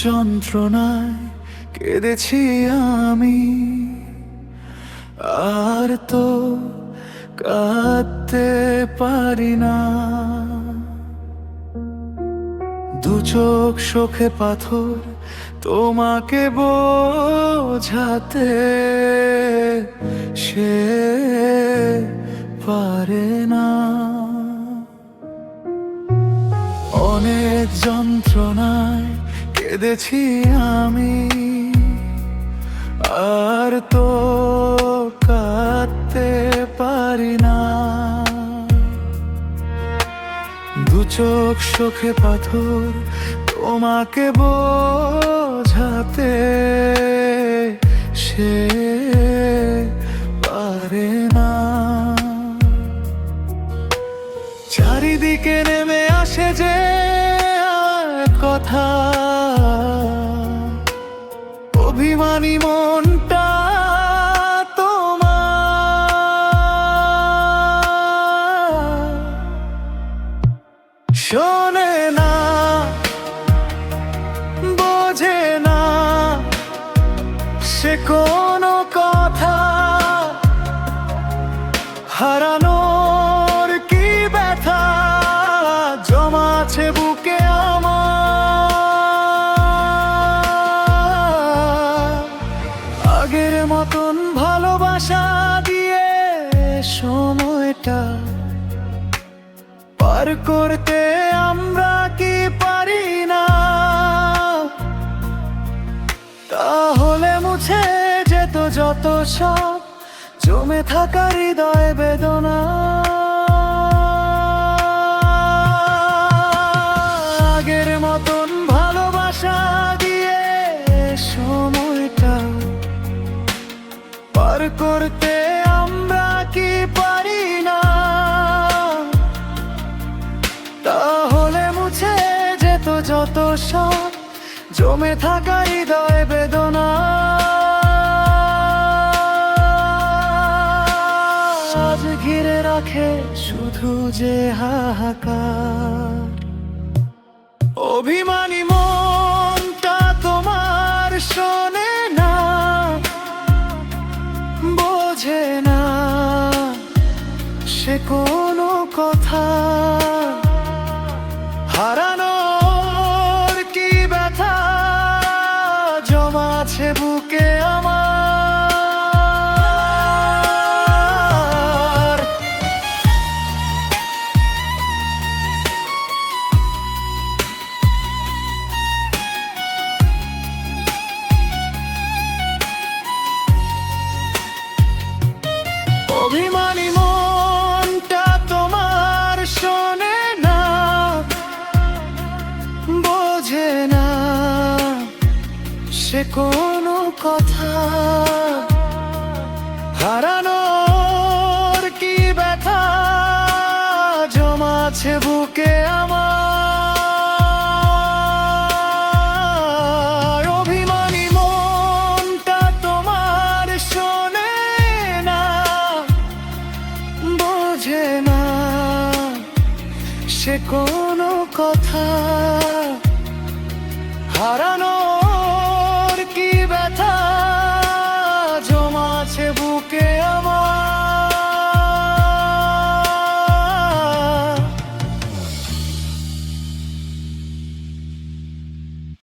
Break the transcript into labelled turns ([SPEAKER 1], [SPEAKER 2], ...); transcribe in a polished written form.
[SPEAKER 1] যন্ত্রণায় কেঁদেছি আমি, আর তো কাঁদতে পারি না। দু চোখ শোকে পাথর তোমাকে বোঝাতে সে পারে না। অনেক যন্ত্রণায় কেঁদেছি আমি, আর তো কাঁদতে পারি না। দু চোখ শোকে পাথর তোমাকে বোঝাতে সে পারে না। চারিদিকে নেমে আসে যে কথা, অভিমানী মনটা তোমার শোনে না, বোঝে না সে কোনো কথা। হারানোর কি ব্যথা জমাছে বুকে আমার। আগের মতন ভালোবাসা দিয়ে সময়টা পার করতে আমরা কি পারি না? তাহলে মুছে যেত যত সব জমে থাকা হৃদয় বেদনা। আগের মতন ভালোবাসা দিয়ে সময়টা পার করতে আমরা কি পারি না? তাহলে মুছে যেত যত সব জমে থাকা হৃদয় বেদনা। আজ ঘিরে রাখে শুধু যে হাহাকার, অভিমানী মনটা তোমার শোনে না, বোঝে না সে কোনো কথা। হারানোর কি ব্যথা জমাছে বুকে আমার। অভিমানী মনটা তোমার শোনে না, বোঝে না সে কোনো কথা। হারানোর কি ব্যথা জমাছে বুকে আমার। অভিমানী মনটা তোমার শোনে না, বোঝে না সে কোনো কথা। হারানো